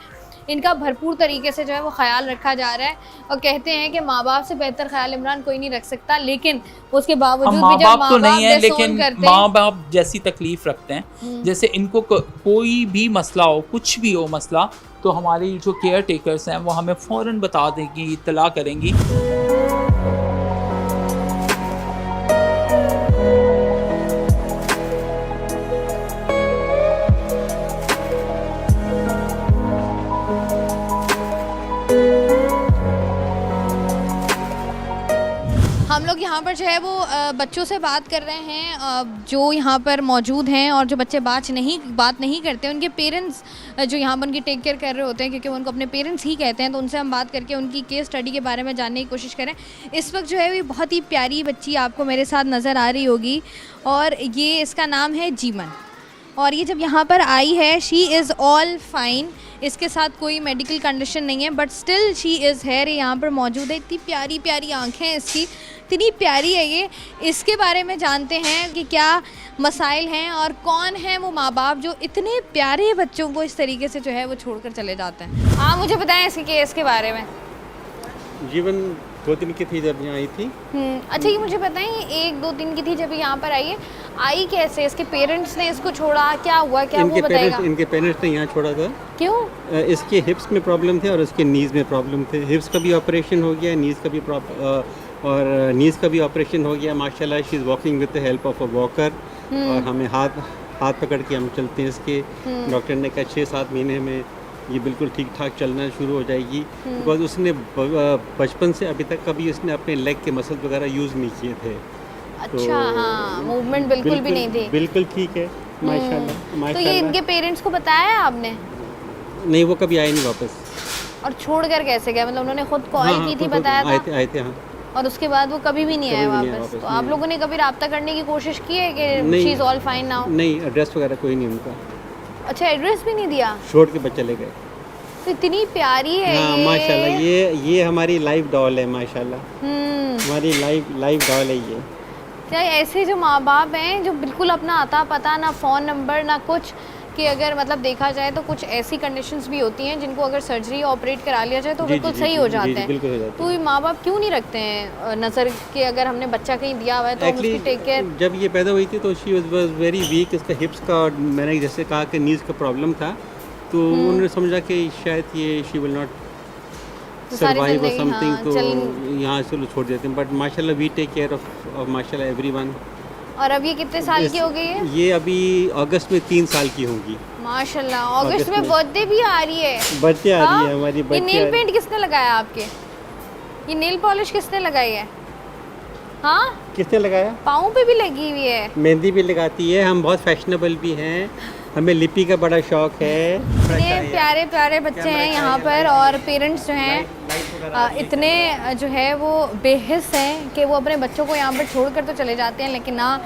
इनका भरपूर तरीके से जो है वो ख्याल रखा जा रहा है। और कहते हैं कि माँ बाप से बेहतर ख्याल इमरान कोई नहीं रख सकता, लेकिन उसके बावजूद हम भी माँ जब बाप माँ तो बाप नहीं है, डिसोन लेकिन करते हैं, माँ बाप जैसी तकलीफ रखते हैं। जैसे इनको कोई भी मसला हो, कुछ भी हो मसला, तो हमारी जो केयर टेकर्स हैं वो हमें फ़ौरन बता देंगी, इत्तला करेंगी। यहाँ पर जो है वो बच्चों से बात कर रहे हैं जो यहाँ पर मौजूद हैं, और जो बच्चे बात नहीं करते, उनके पेरेंट्स जो यहाँ पर उनकी टेक केयर कर रहे होते हैं, क्योंकि वो उनको अपने पेरेंट्स ही कहते हैं, तो उनसे हम बात करके उनकी केस स्टडी के बारे में जानने की कोशिश करें। इस वक्त जो है ये बहुत ही प्यारी बच्ची आपको मेरे साथ नज़र आ रही होगी, और ये इसका नाम है जीवन। और ये जब यहाँ पर आई है, शी इज़ ऑल फाइन, इसके साथ कोई मेडिकल कंडीशन नहीं है, but still she is here, यहाँ पर मौजूद है। इतनी प्यारी प्यारी आँखें हैं इसकी, इतनी प्यारी है ये। इसके बारे में जानते हैं कि क्या मसाइल हैं और कौन है वो माँ बाप जो इतने प्यारे बच्चों को इस तरीके से जो है वो छोड़कर चले जाते हैं। हाँ, मुझे बताएं इसके केस के बारे में। जीवन 2 दिन की थी जब यहाँ आई थी। अच्छा, ये मुझे बताएं, ये 1-2 दिन की थी जब यहाँ पर आई है, आई कैसे? इसके पेरेंट्स ने इसको छोड़ा, क्या हुआ, क्या वो बताएगा? इनके पेरेंट्स ने यहाँ छोड़ा था। क्यों? इसके हिप्स में प्रॉब्लम थे और इसके नीज़ में प्रॉब्लम थे। हिप्स का भी ऑपरेशन हो गया, नीज़ का भी ऑपरेशन हो गया। माशाल्लाह she is walking with the help of a walker, और हमें हाथ पकड़ के हम चलते हैं इसके। डॉक्टर ने कहा 6-7 महीने में ये बिल्कुल ठीक ठाक चलना शुरू हो जाएगी, बिकॉज उसने बचपन से अभी तक कभी उसने अपने लेग के मसल वगैरह यूज़ नहीं किए थे। अच्छा, हाँ, मूवमेंट बिल्कुल भी नहीं थी। बिल्कुल ठीक है, माशाल्लाह। तो ये इनके पेरेंट्स को बताया है आपने? नहीं, वो कभी आए नहीं वापस। और छोड़कर कैसे गए? मतलब उन्होंने खुद कॉल की थी, बताया था? आए थे हाँ। और उसके बाद वो कभी भी नहीं आए वापस? तो आप लोगों ने कभी रब्ता करने की कोशिश की है कि she is all fine now? नहीं, एड्रेस वगैरह कोई नहीं उनका। अच्छा, एड्रेस भी नहीं दिया? छोड़ के बच्चे चले गए। तो इतनी प्यारी है हाँ, ये। माशाल्लाह, ये हमारी लाइव डॉल है माशाल्लाह। हमारी लाइव डॉल है ये। क्या ऐसे जो माँ बाप हैं जो बिल्कुल अपना आता पता, ना फ़ोन नंबर, ना कुछ, कि अगर मतलब देखा जाए तो कुछ ऐसी कंडीशंस भी होती हैं जिनको अगर सर्जरी ऑपरेट करा लिया जाए तो बिल्कुल सही हो जाते हैं। तो ये माँ बाप क्यों नहीं रखते हैं नज़र कि अगर हमने बच्चा कहीं दिया हुआ है तो हम उसकी टेक केयर? जब ये पैदा हुई थी तो शी वाज वेरी वीक। इसका हिप्स का, और मैंने जैसे कहा कि नीज़ का प्रॉब्लम था, तो उन्होंने समझा कि शायद ये शी विल नॉट सर्वाइव और समथिंग, तो यहाँ से छोड़ देते हैं। बट माशाल्लाह वी टेक केयर ऑफ माशाल्लाह एवरीवन। और अब ये कितने साल की हो गई है? ये अभी अगस्त में 3 साल की होगी। माशाल्लाह, अगस्त में बर्थडे भी आ रही है। बर्थडे आ रही है हमारी। ये नेल पेंट किसने लगाया आपके? ये नेल पॉलिश किसने लगाई है? हाँ, किसने लगाया? पाँव पे भी लगी हुई है, मेहंदी भी लगाती है। हम बहुत फैशनेबल भी हैं, हमें लिपि का बड़ा शौक है। इतने प्यारे प्यारे बच्चे हैं यहाँ पर, और पेरेंट्स जो हैं इतने जो है वो बेहिस हैं कि वो अपने बच्चों को यहाँ पर छोड़कर तो चले जाते हैं, लेकिन ना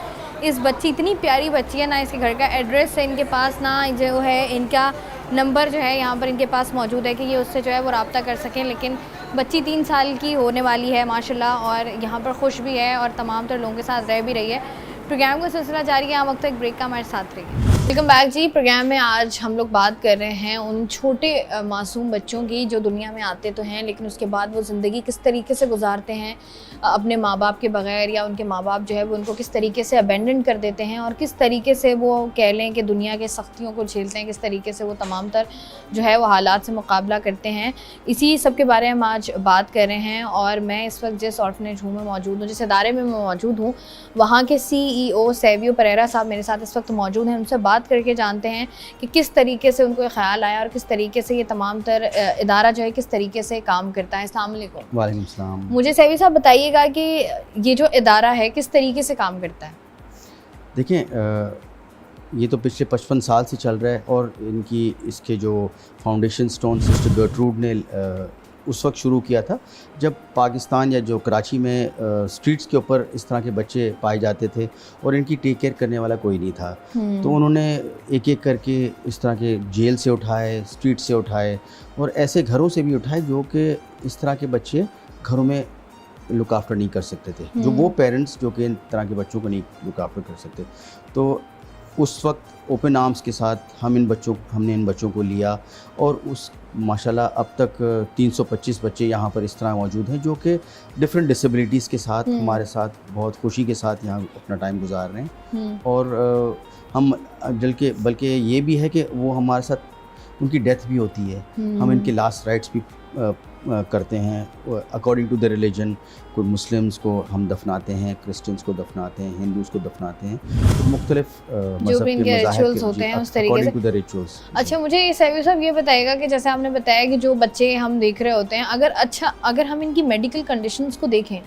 इस बच्ची, इतनी प्यारी बच्ची है, ना इसके घर का एड्रेस है इनके पास, ना जो है इनका नंबर जो है यहाँ पर इनके पास मौजूद है कि ये उससे जो है वो रब्ता कर सकें। लेकिन बच्ची 3 साल की होने वाली है माशाल्लाह, और यहाँ पर खुश भी है और तमाम तर लोगों के साथ रह भी रही है। प्रोग्राम का सिलसिला जारी है, यहाँ वक्त एक ब्रेक का हमारे साथ रहिए। वेलकम बैक जी। प्रोग्राम में आज हम लोग बात कर रहे हैं उन छोटे मासूम बच्चों की जो दुनिया में आते तो हैं, लेकिन उसके बाद वो ज़िंदगी किस तरीके से गुजारते हैं अपने माँ बाप के बगैर, या उनके माँ बाप जो है वो उनको किस तरीके से अबेंडन कर देते हैं, और किस तरीके से वो कह लें कि दुनिया के सख्तियों को झेलते हैं, किस तरीके से वो तमाम तर जो है वो हालात से मुकाबला करते हैं। इसी सब के बारे में हम आज बात कर रहे हैं। और मैं इस वक्त जिस ऑर्फनेज होम में मौजूद हूँ, जिस इदारे में मैं मौजूद हूँ, वहाँ के CEO सेवियो परेरा साहब मेरे साथ इस वक्त मौजूद हैं। उनसे बात करके जानते हैं कि किस तरीके से उनको ख्याल आया और किस तरीके से ये तमाम तर इदारा जो है किस तरीके से काम करता है। अस्सलाम वालेकुम। वालेकुम सलाम। मुझे सेवी साहब बताइएगा कि ये जो इदारा है किस तरीके से काम करता है? देखिए, ये तो पिछले 55 साल से चल रहा है, और इसके जो फाउंडेशन स्टोन सिस्टर गर्ट्रूड ने उस वक्त शुरू किया था जब पाकिस्तान या जो कराची में स्ट्रीट्स के ऊपर इस तरह के बच्चे पाए जाते थे और इनकी टेक केयर करने वाला कोई नहीं था। तो उन्होंने एक एक करके इस तरह के जेल से उठाए, स्ट्रीट से उठाए, और ऐसे घरों से भी उठाए जो कि इस तरह के बच्चे घरों में लुक आफ्टर नहीं कर सकते थे, जो वो पेरेंट्स जो कि इन तरह के बच्चों को नहीं लुक आफ्टर कर सकते। तो उस वक्त ओपन आर्म्स के साथ हमने इन बच्चों को लिया, और उस माशाल्लाह अब तक 325 बच्चे यहाँ पर इस तरह मौजूद हैं जो कि डिफरेंट डिसेबिलिटीज़ के साथ हमारे साथ बहुत खुशी के साथ यहाँ अपना टाइम गुजार रहे हैं। और हम बल्कि ये भी है कि वो हमारे साथ उनकी डेथ भी होती है, हम इनके लास्ट राइट्स भी करते हैं अकॉर्डिंग टू द रिलीजन। कोई मुस्लिम्स को हम दफनाते हैं, क्रिश्चियंस को दफनाते हैं, हिंदूज़ को दफनाते हैं, तो मुख्तलिफ जो भी इनके रिचुअल्स होते हैं उस तरीके से। To the rituals. अच्छा, मुझे सैवी साहब ये बताइएगा कि जैसे आपने बताया कि जो बच्चे हम देख रहे होते हैं, अगर हम इनकी मेडिकल कंडीशंस को देखें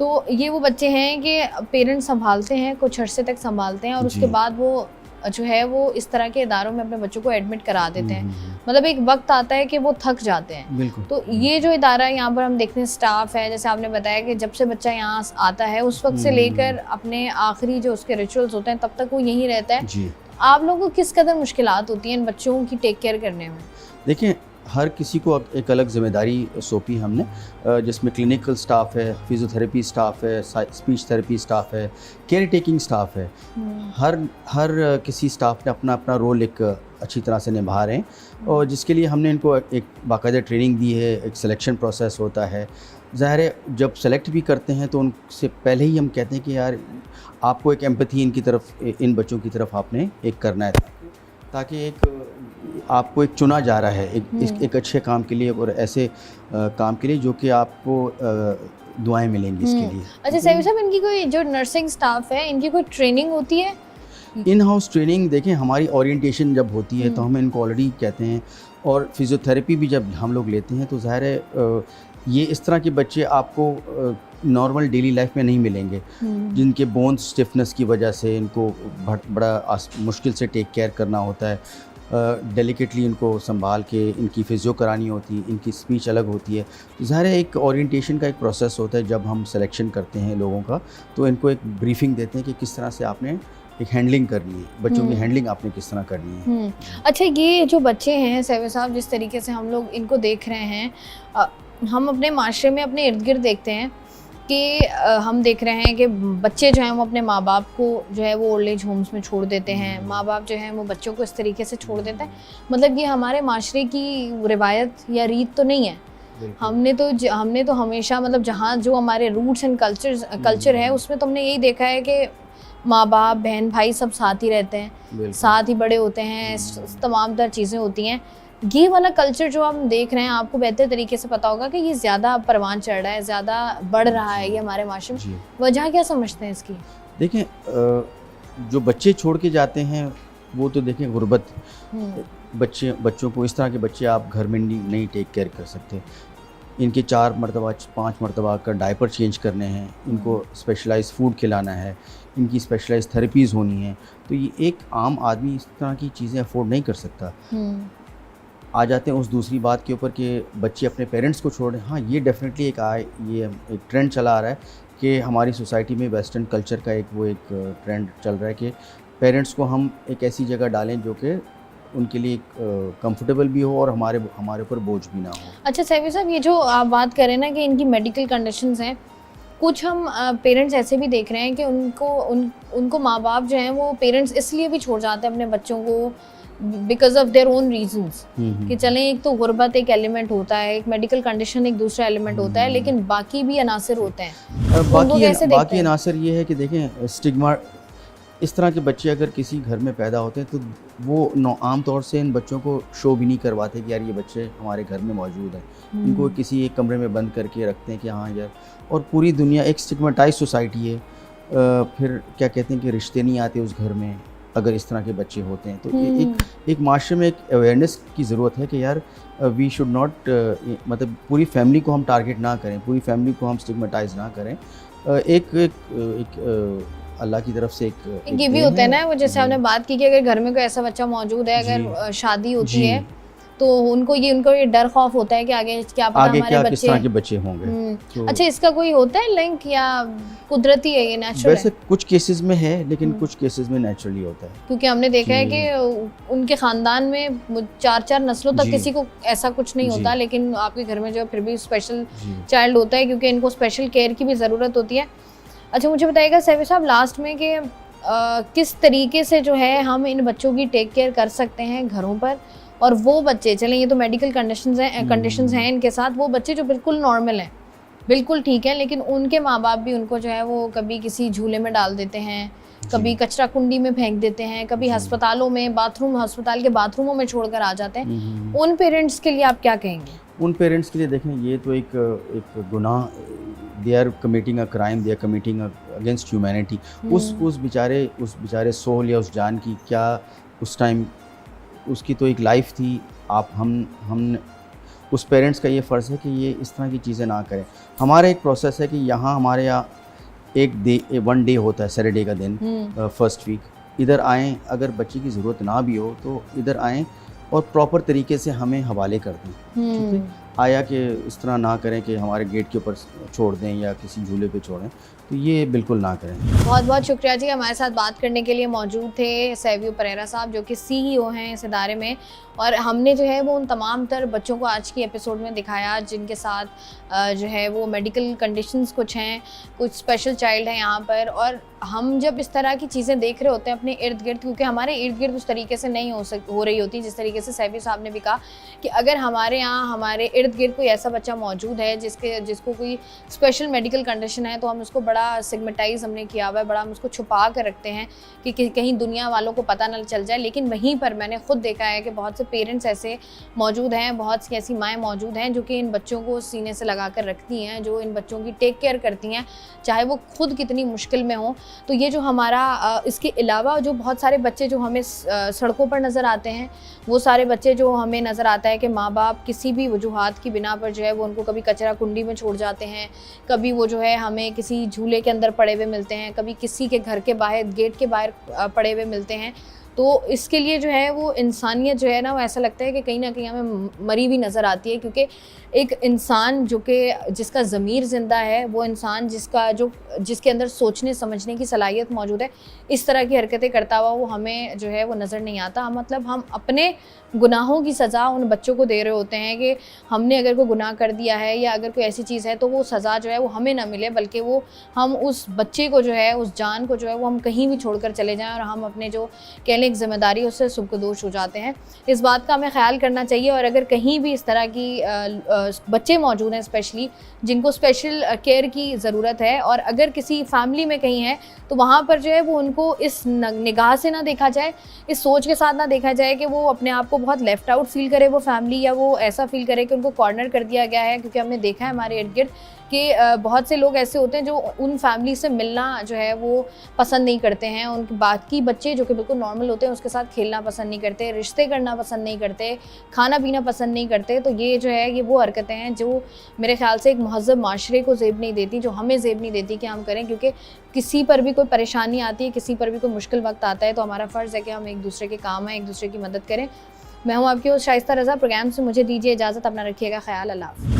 तो ये वो बच्चे हैं कि पेरेंट्स संभालते हैं, कुछ अरसे तक संभालते हैं और उसके जी। बाद वो जो है वो इस तरह के इदारों में अपने बच्चों को एडमिट करा देते हैं। मतलब एक वक्त आता है कि वो थक जाते हैं। बिल्कुल। तो ये जो इदारा है यहाँ पर हम देखते हैं स्टाफ है, जैसे आपने बताया कि जब से बच्चा यहाँ आता है उस वक्त से लेकर अपने आखिरी जो उसके रिचुअल्स होते हैं तब तक वो यहीं रहता है। जी। आप लोगों को किस कदर मुश्किलात होती हैं इन बच्चों की टेक केयर करने में? देखिए, हर किसी को अब एक अलग जिम्मेदारी सौंपी हमने, जिसमें क्लिनिकल स्टाफ है, फिजियोथेरेपी स्टाफ है, स्पीच थेरेपी स्टाफ है, केयर टेकिंग स्टाफ है। हर किसी स्टाफ ने अपना अपना रोल एक अच्छी तरह से निभा रहे हैं और जिसके लिए हमने इनको एक बाकायदा ट्रेनिंग दी है, एक सिलेक्शन प्रोसेस होता है। ज़ाहिर है जब सेलेक्ट भी करते हैं तो उनसे पहले ही हम कहते हैं कि यार आपको एक एम्पैथी इनकी तरफ, इन बच्चों की तरफ आपने एक करना है, ताकि एक आपको एक चुना जा रहा है एक अच्छे काम के लिए और ऐसे काम के लिए जो कि आपको दुआएं मिलेंगी इसके लिए। अच्छा सैयद साहब, इनकी कोई जो नर्सिंग स्टाफ है इनकी कोई ट्रेनिंग होती है? इन हाउस ट्रेनिंग देखें, हमारी ओरिएंटेशन जब होती है तो हम इनको ऑलरेडी कहते हैं, और फिजियोथेरेपी भी जब हम लोग लेते हैं तो ज़ाहिर है ये इस तरह के बच्चे आपको नॉर्मल डेली लाइफ में नहीं मिलेंगे, जिनके बोन स्टिफनेस की वजह से इनको बड़ा मुश्किल से टेक केयर करना होता है, डेलिकेटली इनको संभाल के इनकी फिजियो करानी होती है, इनकी स्पीच अलग होती है। तो ज़ाहिर है एक ओरिएंटेशन का एक प्रोसेस होता है। जब हम सिलेक्शन करते हैं लोगों का तो इनको एक ब्रीफिंग देते हैं कि किस तरह से आपने एक हैंडलिंग करनी है, बच्चों की हैंडलिंग आपने किस तरह करनी है। अच्छा, ये जो बच्चे हैं सैयद साहब, जिस तरीके से हम लोग इनको देख रहे हैं, हम अपने माशरे में अपने इर्द गिर्द देखते हैं कि हम देख रहे हैं कि बच्चे जो हैं वो अपने माँ बाप को जो है वो ओल्ड एज होम्स में छोड़ देते हैं, माँ बाप जो हैं वो बच्चों को इस तरीके से छोड़ देते हैं। मतलब ये हमारे माशरे की रिवायत या रीत तो नहीं है। हमने तो हमेशा, मतलब जहाँ जो हमारे रूट्स एंड कल्चर है उसमें तो हमने यही देखा है कि माँ बाप, बहन भाई सब साथ ही रहते हैं, साथ ही बड़े होते हैं, तमाम तरह चीज़ें होती हैं। ये वाला कल्चर जो हम देख रहे हैं, आपको बेहतर तरीके से पता होगा कि ये ज़्यादा परवान चढ़ रहा है, ज़्यादा बढ़ रहा है ये हमारे माशरे में। वजह क्या समझते हैं इसकी? देखें, जो बच्चे छोड़ के जाते हैं वो तो देखें गुर्बत, बच्चों को, इस तरह के बच्चे आप घर में नहीं टेक केयर कर सकते। इनके 4 मरतबा 5 मरतबा का डायपर चेंज करने हैं, इनको स्पेशलाइज फूड खिलाना है, इनकी स्पेशलाइज थेरेपीज़ होनी है। तो ये एक आम आदमी इस तरह की चीज़ें अफोर्ड नहीं कर सकता। आ जाते हैं उस दूसरी बात के ऊपर कि बच्चे अपने पेरेंट्स को छोड़। हाँ, ये डेफिनेटली एक ट्रेंड चला आ रहा है कि हमारी सोसाइटी में वेस्टर्न कल्चर का एक ट्रेंड चल रहा है कि पेरेंट्स को हम एक ऐसी जगह डालें जो कि उनके लिए कंफर्टेबल भी हो और हमारे ऊपर बोझ भी ना हो। अच्छा सैयद साहब, ये जो आप बात करें ना कि इनकी मेडिकल कंडीशंस हैं, कुछ हम पेरेंट्स ऐसे भी देख रहे हैं कि उनको माँ बाप जो हैं वो पेरेंट्स इसलिए भी छोड़ जाते हैं अपने बच्चों को because of their own reasons, कि चलें एक तो गुर्बत एक एलिमेंट होता है, एक मेडिकल कंडीशन एक दूसरा एलिमेंट होता है, लेकिन बाकी भी अनासर होते हैं। बाकी अनासर ये है कि देखें, स्टिग्मा, इस तरह के बच्चे अगर किसी घर में पैदा होते हैं तो वो आम तौर से इन बच्चों को शो भी नहीं करवाते कि यार ये बच्चे हमारे घर में मौजूद हैं। इनको किसी एक कमरे में बंद करके रखते हैं कि हाँ यार, और पूरी दुनिया एक स्टिग्मेटाइज सोसाइटी है। फिर क्या कहते हैं कि रिश्ते नहीं आते उस घर में अगर इस तरह के बच्चे होते हैं। तो एक माशरे में एक अवेयरनेस की ज़रूरत है कि यार वी शुड नॉट, मतलब पूरी फैमिली को हम टारगेट ना करें, पूरी फैमिली को हम स्टिग्मेटाइज ना करें। एक अल्लाह की तरफ से एक ये भी होता है ना, वो जैसे हमने बात की कि अगर घर में कोई ऐसा बच्चा मौजूद है, अगर शादी होती है तो उनको ये डर खौफ होता है कि आगे क्या पता हमारे किस तरह के बच्चे होंगे। तो अच्छा, इसका कोई होता है लिंक या कुदरती है, ये नेचुरल वैसे कुछ केसेस में है, लेकिन कुछ केसेस में नेचुरली होता है। क्योंकि हमने देखा है कि उनके ख़ानदान में 4 नस्लों तक किसी को ऐसा कुछ नहीं होता, लेकिन आपके घर में जो फिर भी स्पेशल चाइल्ड होता है क्योंकि इनको स्पेशल केयर की भी ज़रूरत होती है। अच्छा, मुझे बताइएगा सैयद साहब लास्ट में कि किस तरीके से जो है हम इन बच्चों की टेक केयर कर सकते हैं घरों पर, और वो बच्चे, चलें ये तो मेडिकल कंडीशंस हैं इनके साथ, वो बच्चे जो बिल्कुल नॉर्मल हैं, बिल्कुल ठीक है, लेकिन उनके माँ बाप भी उनको जो है वो कभी किसी झूले में डाल देते हैं, कभी कचरा कुंडी में फेंक देते हैं, कभी अस्पतालों में अस्पताल के बाथरूमों में छोड़कर आ जाते हैं। उन पेरेंट्स के लिए आप क्या कहेंगे? उन पेरेंट्स के लिए देखें, ये तो एक गुनाह, they are committing a crime, they are committing against humanity. उस बेचारे सोल या उस जान की क्या उस टाइम उसकी तो एक लाइफ थी। हम उस पेरेंट्स का ये फ़र्ज़ है कि ये इस तरह की चीज़ें ना करें। हमारा एक प्रोसेस है कि यहाँ हमारे यहाँ वन डे होता है, सैटरडे का दिन, फर्स्ट वीक इधर आएँ, अगर बच्चे की ज़रूरत ना भी हो तो इधर आएँ और प्रॉपर तरीके से हमें हवाले कर दें, ठीक है। आया कि इस तरह ना करें कि हमारे गेट के ऊपर छोड़ दें या किसी झूले पे छोड़ें, तो ये बिल्कुल ना करें। बहुत बहुत शुक्रिया जी, हमारे साथ बात करने के लिए मौजूद थे सैवियो परेरा साहब, जो कि CEO हैं इस इदारे में, और हमने जो है वो उन तमाम तर बच्चों को आज की एपिसोड में दिखाया जिनके साथ जो है वो मेडिकल कंडीशंस कुछ हैं, कुछ स्पेशल चाइल्ड हैं यहाँ पर। और हम जब इस तरह की चीज़ें देख रहे होते हैं अपने इर्द गिर्द, क्योंकि हमारे इर्द गिर्द उस तरीके से नहीं हो रही होती जिस तरीके से सैवियो साहब ने भी कहा कि अगर हमारे यहाँ हमारे इर्द गिर्द कोई ऐसा बच्चा मौजूद है जिसको कोई स्पेशल मेडिकल कंडीशन है, तो हम उसको बड़ा सिग्मेटाइज हमने किया हुआ है, बड़ा हम उसको छुपा कर रखते हैं कि कहीं दुनिया वालों को पता न चल जाए। लेकिन वहीं पर मैंने खुद देखा है कि बहुत से पेरेंट्स ऐसे मौजूद हैं, बहुत सी ऐसी माएँ मौजूद हैं जो कि इन बच्चों को सीने से लगा कर रखती हैं, जो इन बच्चों की टेक केयर करती हैं, चाहे वो खुद कितनी मुश्किल में हो। तो ये जो हमारा इसके अलावा जो बहुत सारे बच्चे जो हमें सड़कों पर नज़र आते हैं, वो सारे बच्चे जो हमें नज़र आता है कि माँ बाप किसी भी वजूहात की बिना पर जो है वो उनको कभी कचरा कुंडी में छोड़ जाते हैं, कभी वो जो है हमें किसी झूले के अंदर पड़े हुए मिलते हैं, कभी किसी के घर के बाहर गेट के बाहर पड़े हुए मिलते हैं। तो इसके लिए जो है वो इंसानियत जो है ना, वो ऐसा लगता है कि कहीं ना कहीं हमें मरी भी नज़र आती है, क्योंकि एक इंसान जो कि जिसका ज़मीर ज़िंदा है, वो इंसान जिसके अंदर सोचने समझने की सलाहियत मौजूद है, इस तरह की हरकतें करता हुआ वो हमें जो है वो नज़र नहीं आता। मतलब हम अपने गुनाहों की सज़ा उन बच्चों को दे रहे होते हैं कि हमने अगर कोई गुनाह कर दिया है या अगर कोई ऐसी चीज़ है तो वो सज़ा जो है वो हमें ना मिले, बल्कि वो हम उस बच्चे को जो है, उस जान को जो है वो हम कहीं भी छोड़कर चले जाएं और हम अपने जो कह लें जिम्मेदारी उससे सुबकदोश हो जाते हैं। इस बात का हमें ख्याल करना चाहिए। और अगर कहीं भी इस तरह की बच्चे मौजूद हैं स्पेशली जिनको स्पेशल केयर की ज़रूरत है, और अगर किसी फैमिली में कहीं है, तो वहाँ पर जो है वो उनको इस निगाह से ना देखा जाए, इस सोच के साथ ना देखा जाए कि वो अपने आप को बहुत लेफ़्ट आउट फील करे वो फैमिली, या वो ऐसा फील करे कि उनको कॉर्नर कर दिया गया है। क्योंकि हमने देखा है हमारे इर्द गिर्द कि बहुत से लोग ऐसे होते हैं जो उन फैमिली से मिलना जो है वो पसंद नहीं करते हैं, उनके बाकी बच्चे जो कि बिल्कुल नॉर्मल होते हैं उसके साथ खेलना पसंद नहीं करते, रिश्ते करना पसंद नहीं करते, खाना पीना पसंद नहीं करते। तो ये जो है ये वो हरकतें हैं जो मेरे ख्याल से एक महज़्ज़ब माशरे को ज़ेब नहीं देती, जो हमें ज़ेब नहीं देती कि हम करें। क्योंकि किसी पर भी कोई परेशानी आती है, किसी पर भी कोई मुश्किल वक्त आता है, तो हमारा फ़र्ज़ है कि हम एक दूसरे के काम आएँ, एक दूसरे की मदद करें। मैं हूँ आपकी होस्ट शाइस्ता रज़ा। प्रोग्राम से मुझे दीजिए इजाज़त, अपना रखिएगा ख्याल। अल्लाह हाफ़िज़।